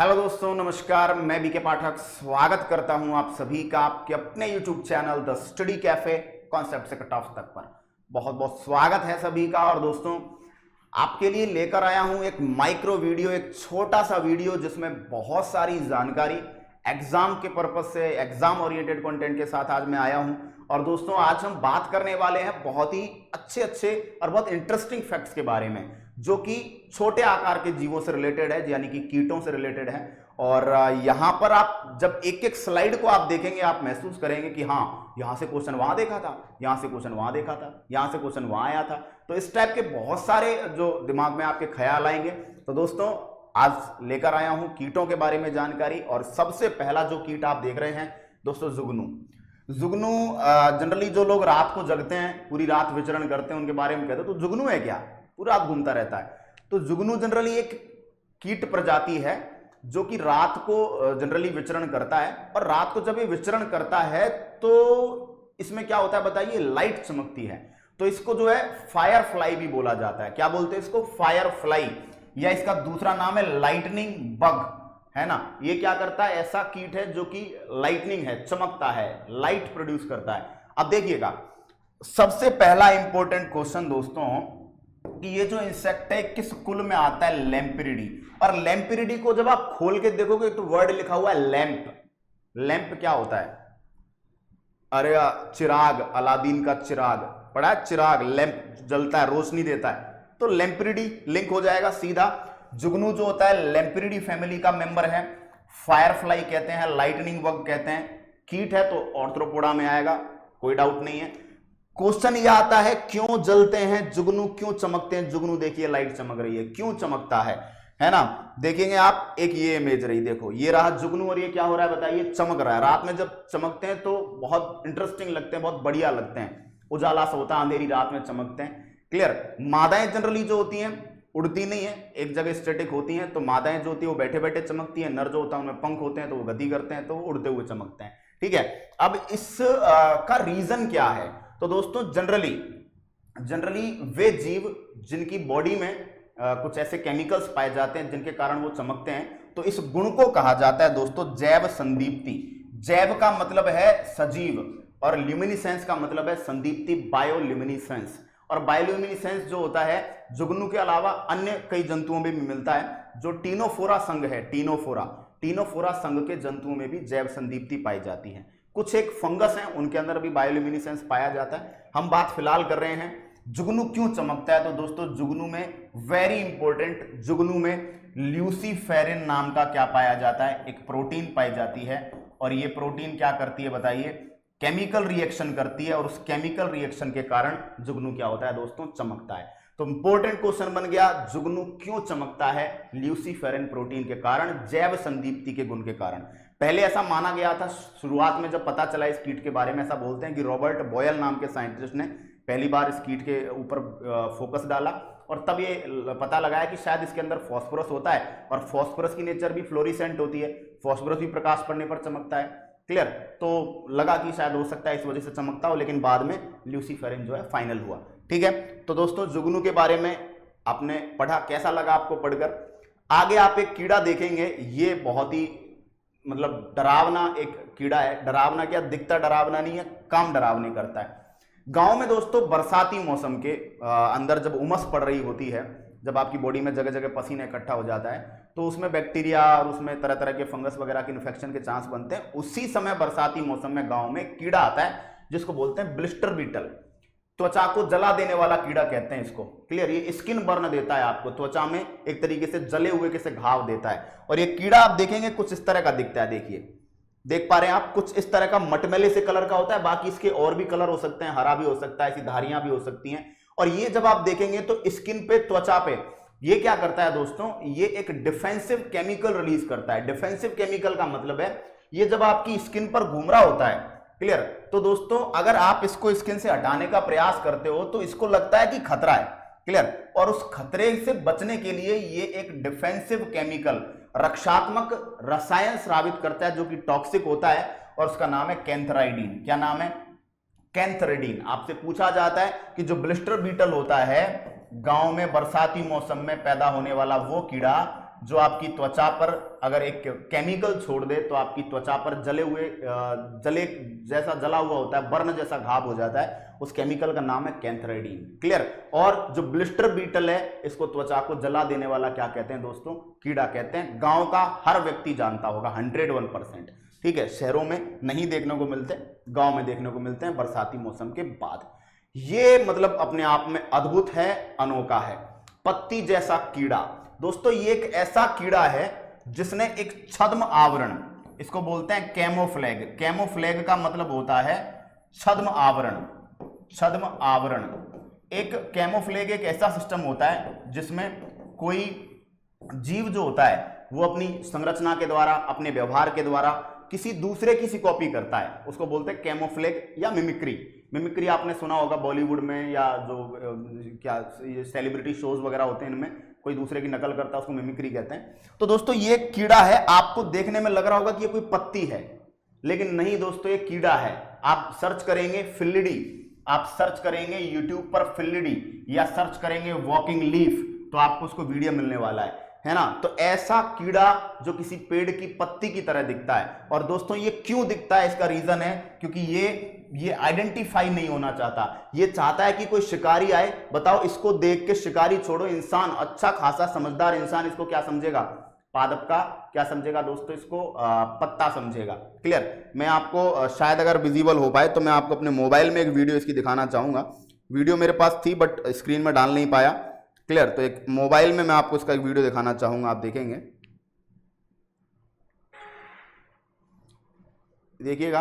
Hello दोस्तों, नमस्कार। मैं बीके पाठक स्वागत करता हूं आप सभी का आपके अपने YouTube channel the study cafe concept से कट ऑफ तक पर। बहुत बहुत स्वागत है सभी का। और दोस्तों, आपके लिए लेकर आया हूं एक माइक्रो वीडियो, एक छोटा सा वीडियो जिसमें बहुत सारी जानकारी एग्जाम के पर्पज से, एग्जाम ओरिएंटेड कंटेंट के साथ आज मैं आया हूं। और दोस्तों, आज हम बात करने वाले हैं बहुत ही अच्छे और बहुत इंटरेस्टिंग फैक्ट्स के बारे में, जो कि छोटे आकार के जीवों से रिलेटेड है, यानी कि कीटों से रिलेटेड है। और यहां पर आप जब एक एक स्लाइड को आप देखेंगे, आप महसूस करेंगे कि हाँ, यहां से क्वेश्चन वहां देखा था, यहां से क्वेश्चन वहां देखा था, यहां से क्वेश्चन वहां आया था। तो इस टाइप के बहुत सारे जो दिमाग में आपके ख्याल आएंगे। तो दोस्तों, आज लेकर आया हूं कीटों के बारे में जानकारी। और सबसे पहला जो कीट आप देख रहे हैं दोस्तों, जुगनू। जुगनू जनरली जो लोग रात को जगते हैं, पूरी रात विचरण करते हैं, उनके बारे में कहते हैं तो जुगनू है क्या, पूरा रात घूमता रहता है। तो जुगनू जनरली एक कीट प्रजाति है जो कि रात को जनरली विचरण करता है। और रात को जब ये विचरण करता है तो इसमें क्या होता है बताइए, लाइट चमकती है। तो इसको जो है फायर फ्लाई भी बोला जाता है। क्या बोलते हैं इसको? फायर फ्लाई, या इसका दूसरा नाम है लाइटनिंग बग, है ना। ये क्या करता है? ऐसा कीट है जो कि लाइटनिंग है, चमकता है, लाइट प्रोड्यूस करता है। अब देखिएगा, सबसे पहला इंपॉर्टेंट क्वेश्चन दोस्तों कि ये जो इंसेक्ट है किस कुल में आता है? लैम्प्रिडी। और लैम्प्रिडी को जब आप खोल के देखोगे तो वर्ड लिखा हुआ है लैंप। लैंप क्या होता है? अरे चिराग, अलादीन का चिराग पड़ा है, चिराग, लैंप जलता है, रोशनी देता है। तो लैम्प्रिडी लिंक हो जाएगा सीधा। जुगनू जो होता है लैम्प्रिडी फैमिली का मेंबर है। फायरफ्लाई कहते हैं, लाइटनिंग बग कहते हैं। कीट है तो ऑर्थ्रोपोडा में आएगा, कोई डाउट नहीं है। क्वेश्चन यह आता है क्यों जलते हैं जुगनू, क्यों चमकते हैं जुगनू? देखिए लाइट चमक रही है, क्यों चमकता है ना। देखेंगे आप, एक ये इमेज रही, देखो ये रहा जुगनू और ये क्या हो रहा है बताइए, चमक रहा है। रात में जब चमकते हैं तो बहुत इंटरेस्टिंग लगते हैं, बहुत बढ़िया लगते हैं। उजाला सा होता है, अंधेरी रात में चमकते हैं। क्लियर। मादाएं जनरली जो होती हैं उड़ती नहीं है, एक जगह स्टैटिक होती हैं। तो मादाएं जो होती है वो बैठे बैठे चमकती हैं। नर जो होता है उनमें पंख होते हैं तो वो गति करते हैं, तो वो उड़ते हुए चमकते हैं। ठीक है। अब इस का रीजन क्या है? तो दोस्तों, जनरली वे जीव जिनकी बॉडी में कुछ ऐसे केमिकल्स पाए जाते हैं जिनके कारण वो चमकते हैं, तो इस गुण को कहा जाता है दोस्तों जैव संदीप्ति। जैव का मतलब है सजीव और ल्यूमिनिसेंस का मतलब है संदीप्ति, बायोल्यूमिनिसेंस। और बायोल्यूमिनिसेंस जो होता है जुगनू के अलावा अन्य कई जंतुओं में भी मिलता है। जो टीनोफोरा संघ है, टीनोफोरा संघ के जंतुओं में भी जैव संदीप्ति पाई जाती है। कुछ एक फंगस हैं उनके अंदर भी बायोल्यूमिनिसेंस पाया जाता है। हम बात फिलहाल कर रहे हैं जुगनू क्यों चमकता है। तो दोस्तों, जुगनू में वेरी इंपॉर्टेंट, जुगनू में ल्यूसीफेरिन नाम का क्या पाया जाता है? एक प्रोटीन पाई जाती है। और ये प्रोटीन क्या करती है बताइए? केमिकल रिएक्शन करती है। और उस केमिकल रिएक्शन के कारण जुगनू क्या होता है दोस्तों? चमकता है। तो इंपॉर्टेंट क्वेश्चन बन गया, जुगनू क्यों चमकता है? ल्यूसीफेरिन प्रोटीन के कारण, जैव संदीप्ति के गुण के कारण। पहले ऐसा माना गया था, शुरुआत में जब पता चला इस कीट के बारे में, ऐसा बोलते हैं कि रॉबर्ट बॉयल नाम के साइंटिस्ट ने पहली बार इस कीट के ऊपर फोकस डाला और तब ये पता लगाया कि शायद इसके अंदर फास्फोरस होता है। और फास्फोरस की नेचर भी फ्लोरिसेंट होती है, फास्फोरस भी प्रकाश पड़ने पर चमकता है। क्लियर। तो लगा कि शायद हो सकता है इस वजह से चमकता हो, लेकिन बाद में ल्यूसीफेरिन जो है फाइनल हुआ। ठीक है। तो दोस्तों, जुगनू के बारे में आपने पढ़ा, कैसा लगा आपको पढ़कर? आगे आप एक कीड़ा देखेंगे, ये बहुत ही मतलब डरावना एक कीड़ा है। डरावना क्या, दिखता डरावना नहीं है, काम डरावनी करता है। गांव में दोस्तों बरसाती मौसम के अंदर जब उमस पड़ रही होती है, जब आपकी बॉडी में जगह जगह पसीना इकट्ठा हो जाता है, तो उसमें बैक्टीरिया और उसमें तरह तरह के फंगस वगैरह के इन्फेक्शन के चांस बनते हैं। उसी समय बरसाती मौसम में गांव में कीड़ा आता है जिसको बोलते हैं ब्लिस्टर बीटल। त्वचा को जला देने वाला कीड़ा कहते हैं इसको। क्लियर। ये स्किन बर्न देता है आपको, त्वचा में एक तरीके से जले हुए के घाव देता है। और ये कीड़ा आप देखेंगे कुछ इस तरह का दिखता है। देखिए, देख पा रहे हैं आप, कुछ इस तरह का मटमैले से कलर का होता है। बाकी इसके और भी कलर हो सकते हैं, हरा भी हो सकता है, ऐसी धारियां भी हो सकती हैं। और ये जब आप देखेंगे तो स्किन पे, त्वचा पे ये क्या करता है दोस्तों? ये एक डिफेंसिव केमिकल रिलीज करता है। डिफेंसिव केमिकल का मतलब है ये जब आपकी स्किन पर घूम रहा होता है। क्लियर। तो दोस्तों, अगर आप इसको स्किन से हटाने का प्रयास करते हो तो इसको लगता है कि खतरा है। क्लियर। और उस खतरे से बचने के लिए ये एक डिफेंसिव केमिकल, रक्षात्मक रसायन स्रावित करता है जो कि टॉक्सिक होता है। और उसका नाम है कैंथराइडीन। क्या नाम है? कैंथराइडीन। आपसे पूछा जाता है कि जो ब्लिस्टर बीटल होता है गांव में बरसाती मौसम में पैदा होने वाला वो कीड़ा जो आपकी त्वचा पर अगर एक केमिकल छोड़ दे तो आपकी त्वचा पर जले जैसा जला हुआ होता है, बर्न जैसा घाव हो जाता है, उस केमिकल का नाम है कैंथराइडीन। क्लियर। और जो ब्लिस्टर बीटल है, इसको त्वचा को जला देने वाला क्या कहते हैं दोस्तों? कीड़ा कहते हैं। गांव का हर व्यक्ति जानता होगा 101%। ठीक है, शहरों में नहीं देखने को मिलते, गांव में देखने को मिलते हैं बरसाती मौसम के बाद। ये मतलब अपने आप में अद्भुत है, अनोखा है। पत्ती जैसा कीड़ा दोस्तों, ये एक ऐसा कीड़ा है जिसने एक छद्म आवरण, इसको बोलते हैं कैमोफ्लेग। कैमोफ्लेग का मतलब होता है छद्म आवरण। छद्म आवरण, एक कैमोफ्लेग एक ऐसा सिस्टम होता है जिसमें कोई जीव जो होता है वो अपनी संरचना के द्वारा, अपने व्यवहार के द्वारा किसी दूसरे की कॉपी करता है, उसको बोलते हैं कैमोफ्लेग या मिमिक्री। मिमिक्री आपने सुना होगा बॉलीवुड में, या जो क्या ये सेलिब्रिटी शोज वगैरह होते हैं, इनमें कोई दूसरे की नकल करता है, उसको मिमिक्री कहते हैं। तो दोस्तों ये कीड़ा है, आपको देखने में लग रहा होगा कि ये कोई पत्ती है, लेकिन नहीं दोस्तों, ये कीड़ा है। आप सर्च करेंगे फिल्लिडी, आप सर्च करेंगे यूट्यूब पर फिल्लिडी, या सर्च करेंगे वॉकिंग लीफ, तो आपको उसको वीडियो मिलने वाला है ना। तो ऐसा कीड़ा जो किसी पेड़ की पत्ती की तरह दिखता है। और दोस्तों ये क्यों दिखता है, इसका रीजन है क्योंकि ये आइडेंटिफाई नहीं होना चाहता। ये चाहता है कि कोई शिकारी आए। बताओ, इसको देख के शिकारी छोड़ो, इंसान, अच्छा खासा समझदार इंसान इसको क्या समझेगा? पादप का क्या समझेगा दोस्तों? इसको पत्ता समझेगा। क्लियर। मैं आपको शायद अगर विजिबल हो पाए तो मैं आपको अपने मोबाइल में एक वीडियो इसकी दिखाना चाहूंगा। वीडियो मेरे पास थी बट स्क्रीन में डाल नहीं पाया। क्लियर। तो एक मोबाइल में मैं आपको इसका एक वीडियो दिखाना चाहूंगा, आप देखेंगे, देखिएगा।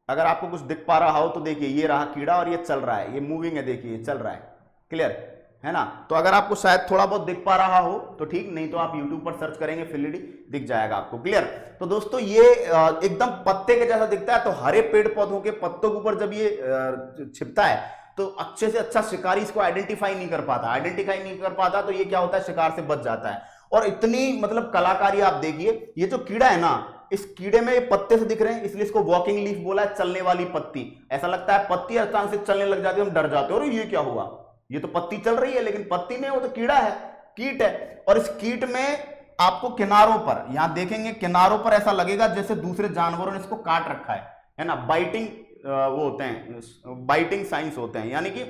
अगर आपको कुछ दिख पा रहा हो तो देखिए, ये रहा कीड़ा और ये चल रहा है, ये मूविंग है, देखिए चल रहा है। क्लियर है ना। तो अगर आपको शायद थोड़ा बहुत दिख पा रहा हो तो ठीक, नहीं तो आप YouTube पर सर्च करेंगे फिल्लिडी, दिख जाएगा आपको। क्लियर। तो दोस्तों ये एकदम पत्ते के जैसा दिखता है। तो हरे पेड़ पौधों के पत्तों के ऊपर जब ये छिपता है तो अच्छे से अच्छा शिकारी इसको आइडेंटिफाई नहीं कर पाता, तो ये क्या होता है, शिकार से बच जाता है। और इतनी मतलब कलाकारी आप देखिए, ये जो कीड़ा है ना, इस कीड़े में ये पत्ते से दिख रहे हैं, इसलिए इसको वॉकिंग लीफ बोला है, चलने वाली पत्ती। ऐसा लगता है पत्ती अचानक से चलने लग जाती है, हम डर जाते हैं, और ये क्या हुआ, ये तो पत्ती चल रही है, लेकिन पत्ती नहीं, वो तो कीड़ा है, कीट है। और इस कीट में आपको किनारों पर, यहां देखेंगे किनारों पर ऐसा लगेगा जैसे दूसरे जानवरों ने इसको काट रखा है ना। बाइटिंग वो होते हैं, बाइटिंग साइंस होते हैं, यानी कि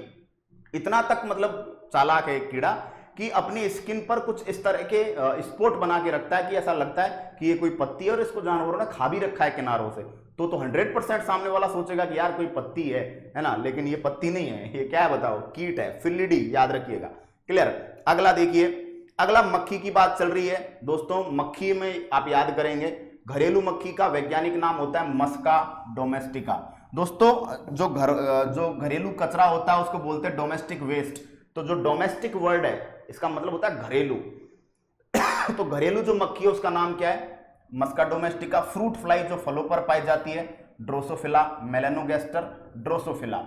इतना तक मतलब चालाक है कीड़ा कि अपनी स्किन पर कुछ इस तरह के स्पॉट बना के रखता है कि ऐसा लगता है कि ये कोई पत्ती है, और इसको जानवरों ने खा भी रखा है किनारों से। तो 100% सामने वाला सोचेगा कि यार कोई पत्ती है ना, लेकिन ये पत्ती नहीं है, ये क्या है बताओ, कीट है, फिल्लिडी, याद रखिएगा। क्लियर। अगला देखिए, अगला मक्खी की बात चल रही है दोस्तों। मक्खी में आप याद करेंगे, घरेलू मक्खी का वैज्ञानिक नाम होता है मस्का डोमेस्टिका। दोस्तों जो घरेलू कचरा होता है उसको बोलते हैं डोमेस्टिक वेस्ट। तो जो डोमेस्टिक वर्ड है इसका मतलब होता है घरेलू। तो घरेलू जो मक्खी है उसका नाम क्या है, मस्का डोमेस्टिका। फ्रूट फ्लाई जो फलों पर पाई जाती है, ड्रोसोफिला, मेलेनोगेस्टर, ड्रोसोफिला।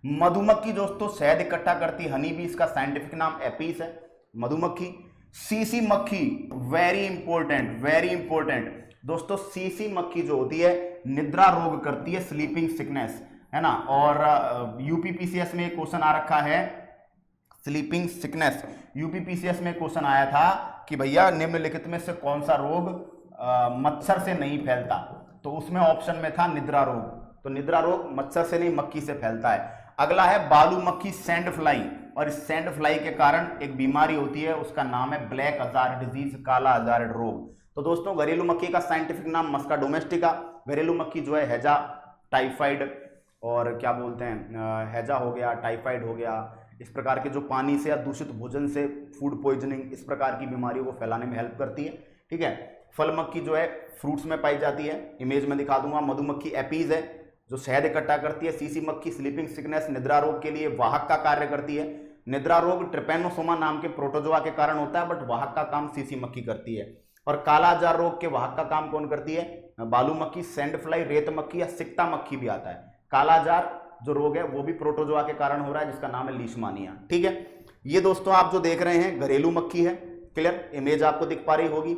मधुमक्खी दोस्तों शहद इकट्ठा करती, हनी बी, इसका साइंटिफिक नाम एपीस है, मधुमक्खी। सीसी मक्खी, वेरी इंपॉर्टेंट दोस्तों, सीसी मक्खी जो होती है निद्रा रोग करती है, स्लीपिंग सिकनेस, है ना। और यूपीपीसीएस में क्वेश्चन आ रखा है स्लीपिंग सिकनेस। यूपीपीसीएस में क्वेश्चन आया था कि भैया निम्नलिखित में से कौन सा रोग मच्छर से नहीं फैलता, तो उसमें ऑप्शन में था निद्रा रोग। तो निद्रा रोग मच्छर से नहीं, मक्खी से फैलता है। अगला है बालू मक्खी, सैंड फ्लाई, और इस सैंड फ्लाई के कारण एक बीमारी होती है, उसका नाम है ब्लैक हजार्ड डिजीज, काला हजार्ड रोग। तो दोस्तों घरेलू मक्खी का साइंटिफिक नाम मस्का डोमेस्टिका। घरेलू मक्खी जो है हैजा, टाइफाइड, और क्या बोलते हैं, हैजा हो गया, टाइफाइड हो गया, इस प्रकार के जो पानी से या दूषित भोजन से, फूड पॉइजनिंग, इस प्रकार की बीमारियों को फैलाने में हेल्प करती है। ठीक है। फल मक्खी जो है फ्रूट्स में पाई जाती है, इमेज में दिखा दूंगा। मधुमक्खी एपीज है जो शहद इकट्ठा करती है। सीसी मक्खी स्लीपिंग सिकनेस, निद्रा रोग के लिए वाहक का कार्य करती है। निद्रा रोग ट्रिपेनोसोमा नाम के प्रोटोजोआ के कारण होता है, बट वाहक का काम सीसी मक्खी करती है। और कालाजार रोग के वाहक का काम कौन करती है, बालू मक्खी, सैंड फ्लाई, रेत मक्खी या सिक्ता मक्खी भी आता है। कालाजार जो रोग है वो भी प्रोटोजोआ के कारण हो रहा है, जिसका नाम है लीशमानिया। ठीक है। ये दोस्तों आप जो देख रहे हैं घरेलू मक्खी है। क्लियर, इमेज आपको दिख पा रही होगी।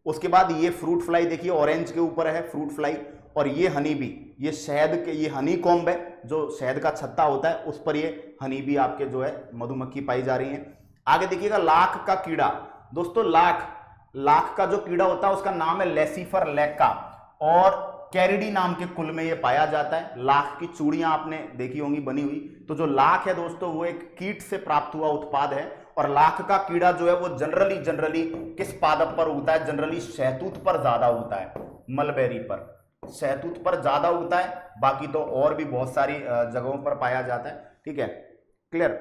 उसके बाद ये फ्रूट फ्लाई देखिए, ऑरेंज के ऊपर है फ्रूट फ्लाई, और ये हनी बी, ये शहद के, ये हनी कॉम्ब है, जो शहद का छत्ता होता है उस पर ये हनी बी आपके जो है मधुमक्खी पाई जा रही है। आगे देखिएगा लाख का कीड़ा। दोस्तों लाख, लाख का जो कीड़ा होता है उसका नाम है लेसिफर लैका और कैरिडी नाम के कुल में ये पाया जाता है। लाख की चूड़ियां आपने देखी होंगी बनी हुई। तो जो लाख है दोस्तों वो एक कीट से प्राप्त हुआ उत्पाद है और लाख का कीड़ा जो है वो जनरली किस पादप पर उगता है? जनरली शहतूत पर ज्यादा उगता है, मलबेरी पर, शहतूत पर ज्यादा उगता है। बाकी तो और भी बहुत सारी जगहों पर पाया जाता है, ठीक है, क्लियर।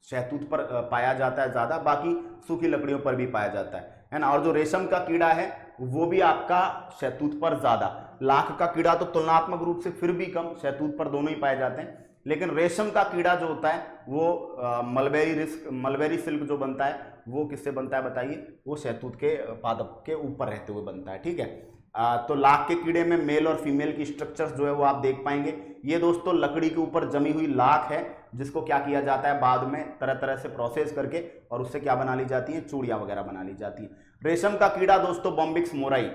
शहतूत पर पाया जाता है ज्यादा, बाकी सूखी लकड़ियों पर भी पाया जाता है ना। और जो रेशम का कीड़ा है वो भी आपका शहतूत पर ज्यादा। लाख का कीड़ा तो तुलनात्मक रूप से फिर भी कम, शहतूत पर दोनों ही पाए जाते हैं। लेकिन रेशम का कीड़ा जो होता है वो मलबेरी सिल्क जो बनता है वो किससे बनता है बताइए? वो शहतूत के पादप के ऊपर रहते हुए बनता है, ठीक है। तो लाख के कीड़े में मेल और फीमेल की स्ट्रक्चर्स जो है वो आप देख पाएंगे। ये दोस्तों लकड़ी के ऊपर जमी हुई लाख है जिसको क्या किया जाता है बाद में तरह तरह से प्रोसेस करके और उससे क्या बना ली जाती है? चूड़ियां वगैरह बना ली जाती है। रेशम का कीड़ा दोस्तों बॉम्बिक्स मोराई,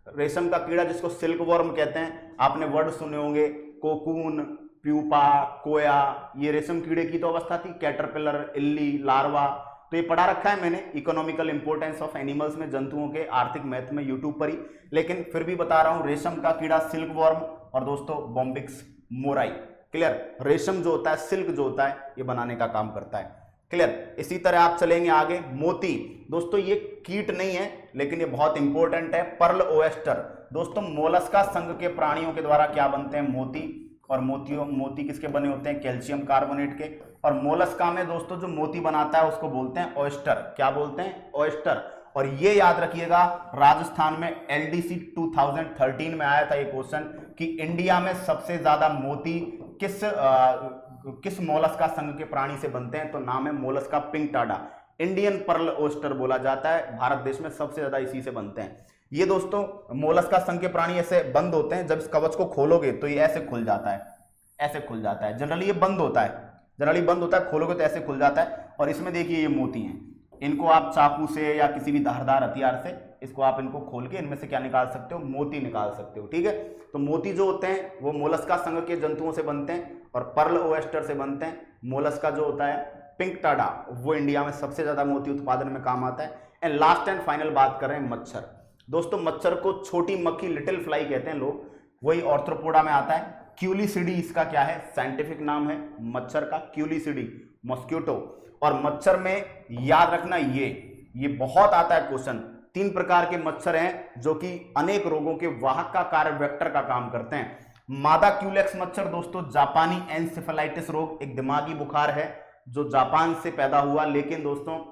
रेशम का कीड़ा जिसको सिल्क वर्म कहते हैं, आपने वर्ड सुने होंगे, कोकून, प्यूपा, कोया, ये रेशम कीड़े की तो अवस्था थी। कैटरपिलर, इल्ली, लार्वा, तो ये पढ़ा रखा है मैंने इकोनॉमिकल इंपोर्टेंस ऑफ एनिमल्स में, जंतुओं के आर्थिक महत्व में, यूट्यूब पर ही। लेकिन फिर भी बता रहा हूं, रेशम का कीड़ा सिल्क वर्म और दोस्तों बॉम्बिक्स मोराई, क्लियर। रेशम जो होता है, सिल्क जो होता है, ये बनाने का काम करता है, क्लियर। इसी तरह आप चलेंगे आगे। मोती दोस्तों ये कीट नहीं है लेकिन ये बहुत इंपॉर्टेंट है। पर्ल ओएस्टर दोस्तों मोलस्का संघ के प्राणियों के द्वारा क्या बनते हैं? मोती। और मोती किसके बने होते हैं? कैल्शियम कार्बोनेट के। और मोलस्का में दोस्तों जो मोती बनाता है उसको बोलते हैं ऑयस्टर। क्या बोलते हैं? ऑयस्टर। और ये याद रखिएगा, राजस्थान में एलडीसी 2013 में आया था ये क्वेश्चन कि इंडिया में सबसे ज्यादा मोती किस मोलस्का संघ के प्राणी से बनते हैं? तो नाम है Mollusca Pinctada. Indian Perl oyster बोला जाता है, भारत देश में सबसे ज्यादा इसी से बनते हैं। ये दोस्तों मोलस्का संघ के प्राणी ऐसे बंद होते हैं, जब इस कवच को खोलोगे तो ये ऐसे खुल जाता है, ऐसे खुल जाता है। जनरली ये बंद होता है, जनरली बंद होता है, खोलोगे तो ऐसे खुल जाता है। और इसमें देखिए ये मोती हैं, इनको आप चाकू से या किसी भी धारदार हथियार से इसको आप इनको खोल के इनमें से क्या निकाल सकते हो? मोती निकाल सकते हो, ठीक है। तो मोती जो होते हैं वो मोलस्का संघ के जंतुओं से बनते हैं और पर्ल ओएस्टर से बनते हैं। मोलस्का जो होता है पिंकटाडा वो इंडिया में सबसे ज्यादा मोती उत्पादन में काम आता है। एंड लास्ट एंड फाइनल बात कर रहे हैं मच्छर। दोस्तों मच्छर को छोटी मक्खी, लिटिल फ्लाई कहते हैं लोग, वही ऑर्थ्रोपोडा में आता है। क्यूलिसिडी इसका क्या है? साइंटिफिक नाम है मच्छर का, क्यूलिसिडी, मॉस्किटो। और मच्छर में याद रखना ये बहुत आता है क्वेश्चन, 3 प्रकार के मच्छर हैं जो कि अनेक रोगों के वाहक का कार्य, वेक्टर का काम करते हैं। मादा क्यूलेक्स मच्छर दोस्तों जापानी एन्सेफेलाइटिस रोग, एक दिमागी बुखार है जो जापान से पैदा हुआ, लेकिन दोस्तों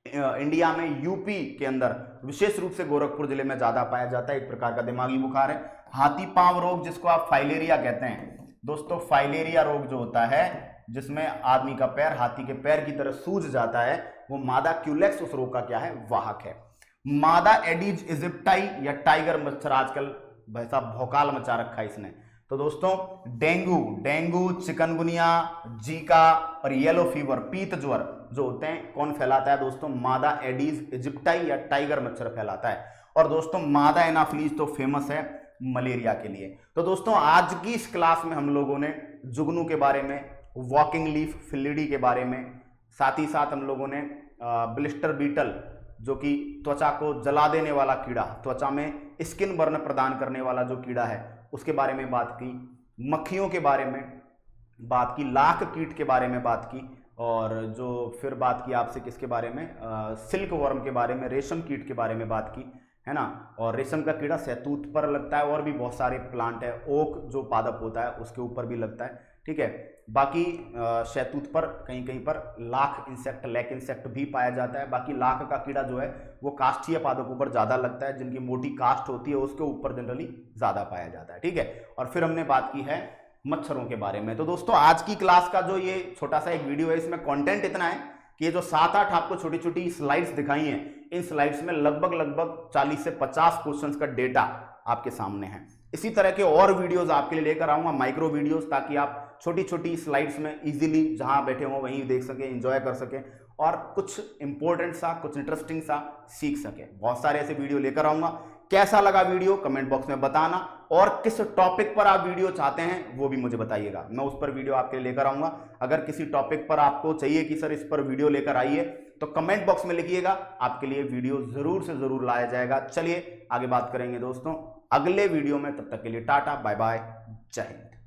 इंडिया में यूपी के अंदर विशेष रूप से गोरखपुर जिले में ज्यादा पाया जाता है। एक प्रकार का दिमागी बुखार है। हाथी पांव रोग जिसको आप फाइलेरिया कहते हैं दोस्तों, फाइलेरिया रोग जो होता है जिसमें आदमी का पैर हाथी के पैर की तरह सूज जाता है, वो मादा क्यूलेक्स उस रोग का क्या है? वाहक है। मादा एडीज इजिप्टाई या टाइगर मच्छर आजकल वैसा भौकाल मचा रखा है इसने। तो दोस्तों डेंगू, चिकनगुनिया, जीका और येलो फीवर, पीत ज्वर जो होते हैं, कौन फैलाता है दोस्तों? मादा एडीज इजिप्टाई या टाइगर मच्छर फैलाता है। और दोस्तों मादा एनाफिलीज तो फेमस है मलेरिया के लिए। तो दोस्तों आज की इस क्लास में हम लोगों ने जुगनू के बारे में, वॉकिंग लीफ फिलिडी के बारे में, साथ ही साथ हम लोगों ने ब्लिस्टर बीटल जो कि त्वचा को जला देने वाला कीड़ा, त्वचा में स्किन बर्न प्रदान करने वाला जो कीड़ा है उसके बारे में बात की, मक्खियों के बारे में बात की, लाख कीट के बारे में बात की, और जो फिर बात की आपसे किसके बारे में? सिल्क वर्म के बारे में, रेशम कीट के बारे में बात की, है ना। और रेशम का कीड़ा शहतूत पर लगता है और भी बहुत सारे प्लांट है, ओक जो पादप होता है उसके ऊपर भी लगता है, ठीक है। बाकी शहतूत पर कहीं कहीं पर लाख इंसेक्ट, लैक इंसेक्ट भी पाया जाता है। बाकी लाख का कीड़ा जो है वो काष्ठीय पादपों पर ज्यादा लगता है, जिनकी मोटी काष्ठ होती है उसके ऊपर जनरली ज्यादा पाया जाता है, ठीक है। और फिर हमने बात की है मच्छरों के बारे में। तो दोस्तों आज की क्लास का जो ये छोटा सा एक वीडियो है, इसमें कंटेंट इतना है कि ये जो 7-8 आपको छोटी छोटी स्लाइड्स दिखाई हैं, इन स्लाइड्स में लगभग 40 से 50 क्वेश्चंस का डेटा आपके सामने है। इसी तरह के और वीडियोस आपके लिए लेकर आऊंगा, माइक्रो वीडियोस, ताकि आप छोटी छोटी स्लाइड्स में इजीली जहां बैठे हो वहीं देख सके, एंजॉय कर सके और कुछ इंपॉर्टेंट सा, कुछ इंटरेस्टिंग सा सीख सके। बहुत सारे ऐसे वीडियो लेकर आऊंगा। कैसा लगा वीडियो कमेंट बॉक्स में बताना, और किस टॉपिक पर आप वीडियो चाहते हैं वो भी मुझे बताइएगा, मैं उस पर वीडियो आपके लिए लेकर आऊंगा। अगर किसी टॉपिक पर आपको चाहिए कि सर इस पर वीडियो लेकर आइए, तो कमेंट बॉक्स में लिखिएगा, आपके लिए वीडियो जरूर से जरूर लाया जाएगा। चलिए आगे बात करेंगे दोस्तों अगले वीडियो में, तब तक के लिए टाटा बाय बाय, जय हिंद।